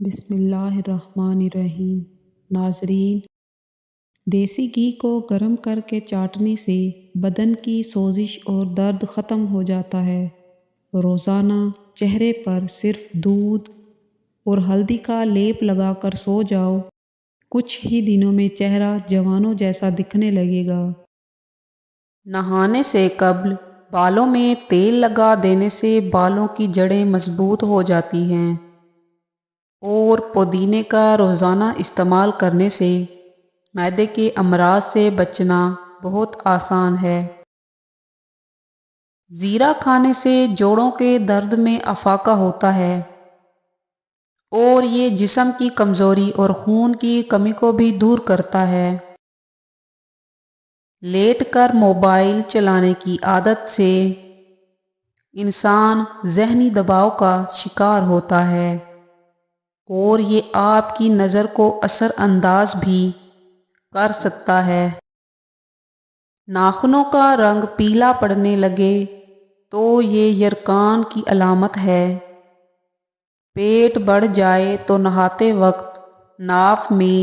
بسم اللہ الرحمن الرحیم۔ ناظرین، دیسی گھی کو گرم کر کے چاٹنے سے بدن کی سوزش اور درد ختم ہو جاتا ہے۔ روزانہ چہرے پر صرف دودھ اور ہلدی کا لیپ لگا کر سو جاؤ، کچھ ہی دنوں میں چہرہ جوانوں جیسا دکھنے لگے گا۔ نہانے سے قبل بالوں میں تیل لگا دینے سے بالوں کی جڑیں مضبوط ہو جاتی ہیں، اور پودینے کا روزانہ استعمال کرنے سے معدے کے امراض سے بچنا بہت آسان ہے۔ زیرہ کھانے سے جوڑوں کے درد میں افاقہ ہوتا ہے، اور یہ جسم کی کمزوری اور خون کی کمی کو بھی دور کرتا ہے۔ لیٹ کر موبائل چلانے کی عادت سے انسان ذہنی دباؤ کا شکار ہوتا ہے، اور یہ آپ کی نظر کو اثر انداز بھی کر سکتا ہے۔ ناخنوں کا رنگ پیلا پڑنے لگے تو یہ یرقان کی علامت ہے۔ پیٹ بڑھ جائے تو نہاتے وقت ناف میں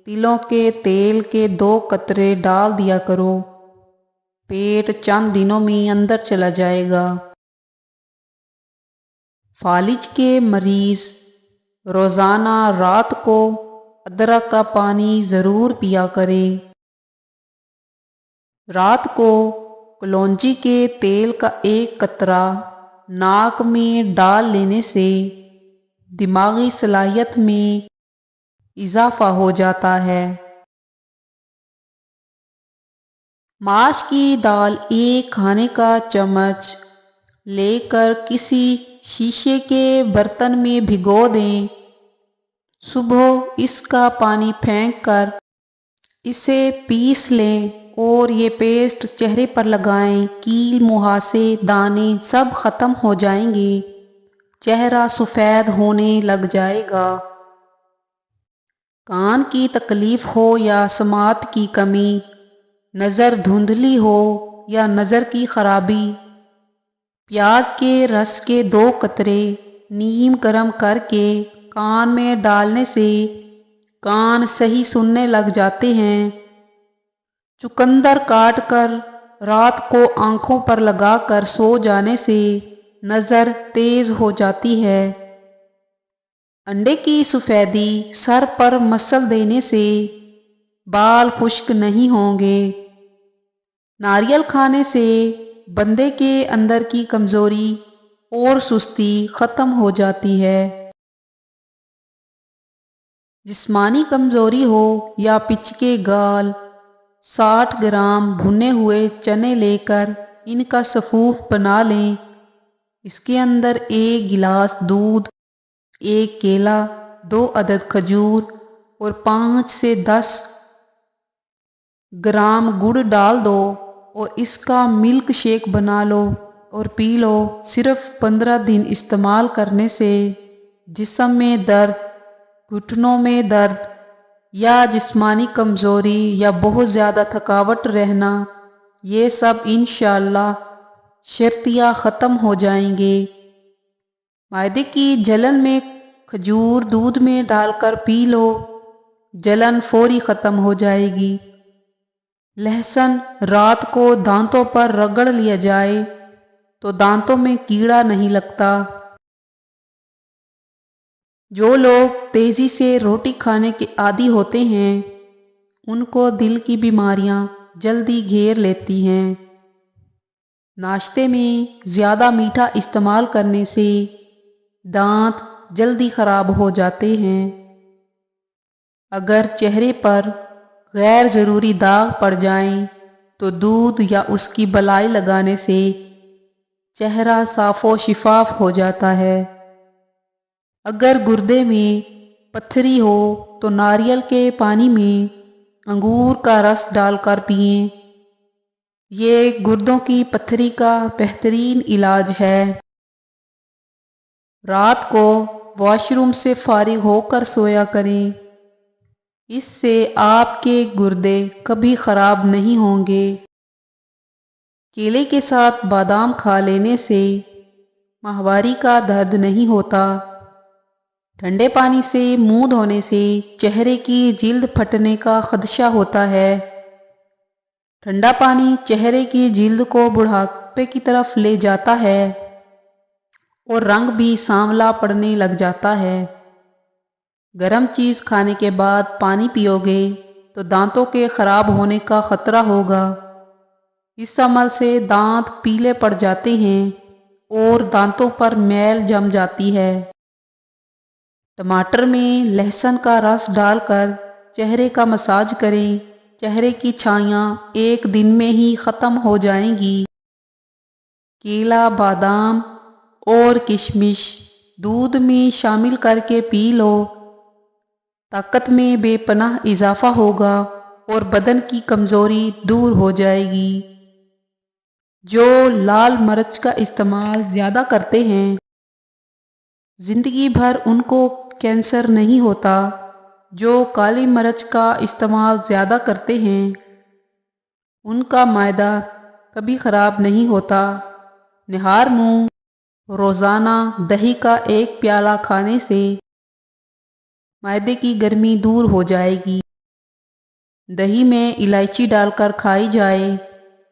تلوں کے تیل کے 2 قطرے ڈال دیا کرو، پیٹ چند دنوں میں اندر چلا جائے گا۔ فالج کے مریض روزانہ رات کو ادرک کا پانی ضرور پیا کریں۔ رات کو کلونجی کے تیل کا 1 قطرہ ناک میں ڈال لینے سے دماغی صلاحیت میں اضافہ ہو جاتا ہے۔ ماش کی دال 1 کھانے کا چمچ لے کر کسی شیشے کے برتن میں بھگو دیں۔ صبح اس کا پانی پھینک کر اسے پیس لیں اور یہ پیسٹ چہرے پر لگائیں۔ کیل، مہاسے، دانے سب ختم ہو جائیں گے، چہرہ سفید ہونے لگ جائے گا۔ کان کی تکلیف ہو یا سماعت کی کمی، نظر دھندلی ہو یا نظر کی خرابی، پیاز کے رس کے 2 قطرے نیم گرم کر کے کان میں ڈالنے سے کان صحیح سننے لگ جاتے ہیں۔ چقندر کاٹ کر رات کو آنکھوں پر لگا کر سو جانے سے نظر تیز ہو جاتی ہے۔ انڈے کی سفیدی سر پر مسل دینے سے بال خشک نہیں ہوں گے۔ ناریل کھانے سے بندے کے اندر کی کمزوری اور سستی ختم ہو جاتی ہے۔ جسمانی کمزوری ہو یا پچکے گال، 60 گرام بھنے ہوئے چنے لے کر ان کا سفوف بنا لیں۔ اس کے اندر 1 گلاس دودھ، 1 کیلا، 2 عدد کھجور اور 5 سے 10 گرام گڑ ڈال دو اور اس کا ملک شیک بنا لو اور پی لو۔ صرف 15 دن استعمال کرنے سے جسم میں درد، گھٹنوں میں درد یا جسمانی کمزوری یا بہت زیادہ تھکاوٹ رہنا، یہ سب انشاءاللہ شرطیہ ختم ہو جائیں گے۔ معدے کی جلن میں کھجور دودھ میں ڈال کر پی لو، جلن فوری ختم ہو جائے گی۔ لہسن رات کو دانتوں پر رگڑ لیا جائے تو دانتوں میں کیڑا نہیں لگتا۔ جو لوگ تیزی سے روٹی کھانے کے عادی ہوتے ہیں، ان کو دل کی بیماریاں جلدی گھیر لیتی ہیں۔ ناشتے میں زیادہ میٹھا استعمال کرنے سے دانت جلدی خراب ہو جاتے ہیں۔ اگر چہرے پر غیر ضروری داغ پڑ جائیں تو دودھ یا اس کی بالائی لگانے سے چہرہ صاف و شفاف ہو جاتا ہے۔ اگر گردے میں پتھری ہو تو ناریل کے پانی میں انگور کا رس ڈال کر پئیں، یہ گردوں کی پتھری کا بہترین علاج ہے۔ رات کو واش روم سے فارغ ہو کر سویا کریں، اس سے آپ کے گردے کبھی خراب نہیں ہوں گے۔ کیلے کے ساتھ بادام کھا لینے سے ماہواری کا درد نہیں ہوتا۔ ٹھنڈے پانی سے منہ دھونے سے چہرے کی جلد پھٹنے کا خدشہ ہوتا ہے۔ ٹھنڈا پانی چہرے کی جلد کو بڑھاپے کی طرف لے جاتا ہے اور رنگ بھی سانولا پڑنے لگ جاتا ہے۔ گرم چیز کھانے کے بعد پانی پیو گے تو دانتوں کے خراب ہونے کا خطرہ ہوگا۔ اس عمل سے دانت پیلے پڑ جاتے ہیں اور دانتوں پر میل جم جاتی ہے۔ ٹماٹر میں لہسن کا رس ڈال کر چہرے کا مساج کریں، چہرے کی چھائیاں ایک دن میں ہی ختم ہو جائیں گی۔ کیلا، بادام اور کشمش دودھ میں شامل کر کے پی لو، طاقت میں بے پناہ اضافہ ہوگا اور بدن کی کمزوری دور ہو جائے گی۔ جو لال مرچ کا استعمال زیادہ کرتے ہیں، زندگی بھر ان کو کینسر نہیں ہوتا۔ جو کالی مرچ کا استعمال زیادہ کرتے ہیں، ان کا معدہ کبھی خراب نہیں ہوتا۔ نہار منہ روزانہ دہی کا 1 پیالہ کھانے سے معدے کی گرمی دور ہو جائے گی۔ دہی میں الائچی ڈال کر کھائی جائے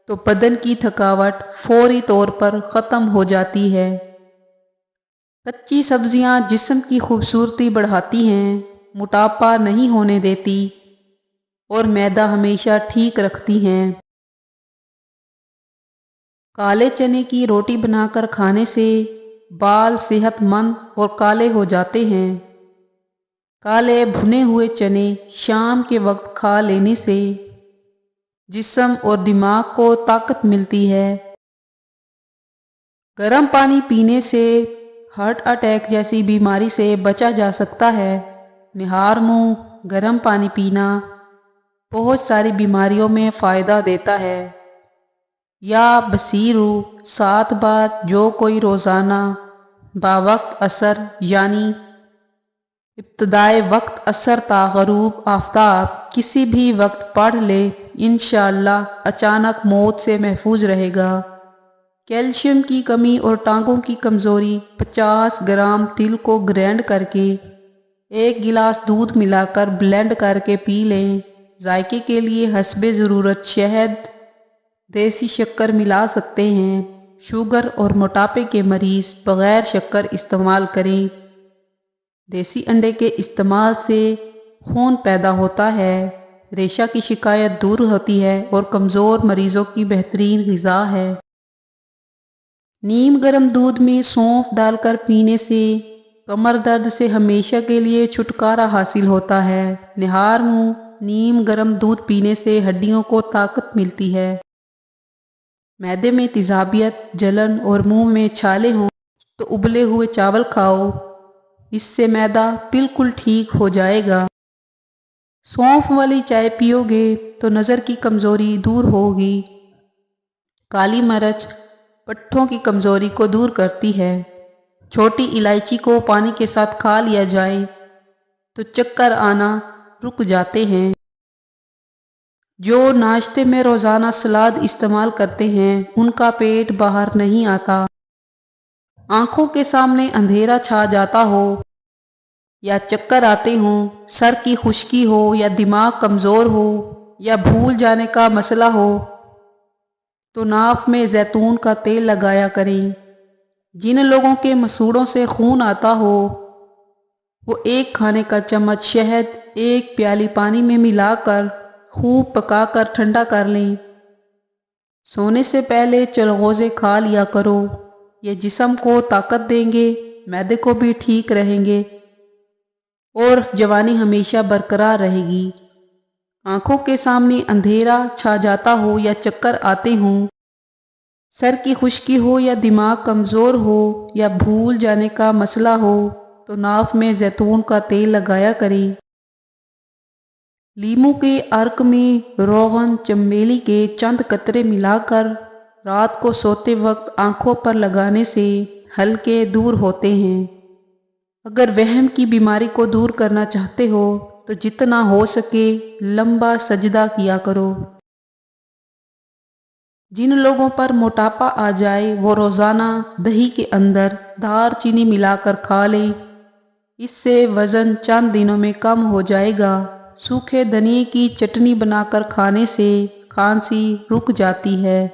تو بدن کی تھکاوٹ فوری طور پر ختم ہو جاتی ہے۔ کچی سبزیاں جسم کی خوبصورتی بڑھاتی ہیں، موٹاپا نہیں ہونے دیتی اور معدہ ہمیشہ ٹھیک رکھتی ہیں۔ کالے چنے کی روٹی بنا کر کھانے سے بال صحت مند اور کالے ہو جاتے ہیں۔ کالے بھنے ہوئے چنے شام کے وقت کھا لینے سے جسم اور دماغ کو طاقت ملتی ہے۔ گرم پانی پینے سے ہارٹ اٹیک جیسی بیماری سے بچا جا سکتا ہے۔ نہار منہ گرم پانی پینا بہت ساری بیماریوں میں فائدہ دیتا ہے۔ یا بصیرو 7 بار جو کوئی روزانہ باوقت عصر یعنی ابتدائے وقت عصر تا غروب آفتاب کسی بھی وقت پڑھ لے، انشاءاللہ اچانک موت سے محفوظ رہے گا۔ کیلشیم کی کمی اور ٹانگوں کی کمزوری 50 گرام تل کو گرائنڈ کر کے 1 گلاس دودھ ملا کر بلینڈ کر کے پی لیں۔ ذائقے کے لیے حسب ضرورت شہد، دیسی شکر ملا سکتے ہیں۔ شوگر اور موٹاپے کے مریض بغیر شکر استعمال کریں۔ دیسی انڈے کے استعمال سے خون پیدا ہوتا ہے، ریشہ کی شکایت دور ہوتی ہے اور کمزور مریضوں کی بہترین غذا ہے۔ نیم گرم دودھ میں سونف ڈال کر پینے سے کمر درد سے ہمیشہ کے لیے چھٹکارا حاصل ہوتا ہے۔ نہار منہ نیم گرم دودھ پینے سے ہڈیوں کو طاقت ملتی ہے۔ معدے میں تیزابیت، جلن اور منہ میں چھالے ہوں تو ابلے ہوئے چاول کھاؤ، اس سے معدہ بالکل ٹھیک ہو جائے گا۔ سونف والی چائے پیو گے تو نظر کی کمزوری دور ہوگی۔ کالی مرچ پٹھوں کی کمزوری کو دور کرتی ہے۔ چھوٹی الائچی کو پانی کے ساتھ کھا لیا جائے تو چکر آنا رک جاتے ہیں۔ جو ناشتے میں روزانہ سلاد استعمال کرتے ہیں، ان کا پیٹ باہر نہیں آتا۔ آنکھوں کے سامنے اندھیرا چھا جاتا ہو یا چکر آتے ہوں، سر کی خشکی ہو یا دماغ کمزور ہو یا بھول جانے کا مسئلہ ہو تو ناف میں زیتون کا تیل لگایا کریں۔ جن لوگوں کے مسوڑوں سے خون آتا ہو وہ 1 کھانے کا چمچ شہد 1 پیالی پانی میں ملا کر خوب پکا کر ٹھنڈا کر لیں۔ سونے سے پہلے چلغوزے کھا لیا کرو، یہ جسم کو طاقت دیں گے، معدے کو بھی ٹھیک رہیں گے اور جوانی ہمیشہ برقرار رہے گی۔ آنکھوں کے سامنے اندھیرا چھا جاتا ہو یا چکر آتے ہوں، سر کی خشکی ہو یا دماغ کمزور ہو یا بھول جانے کا مسئلہ ہو تو ناف میں زیتون کا تیل لگایا کریں۔ لیموں کے عرق میں روغن چمیلی کے چند قطرے ملا کر رات کو سوتے وقت آنکھوں پر لگانے سے حلقے دور ہوتے ہیں۔ اگر وہم کی بیماری کو دور کرنا چاہتے ہو تو جتنا ہو سکے لمبا سجدہ کیا کرو۔ جن لوگوں پر موٹاپا آ جائے وہ روزانہ دہی کے اندر دار چینی ملا کر کھا لیں اس سے وزن چند دنوں میں کم ہو جائے گا۔ سوکھے دھنیے کی چٹنی بنا کر کھانے سے کھانسی رک جاتی ہے۔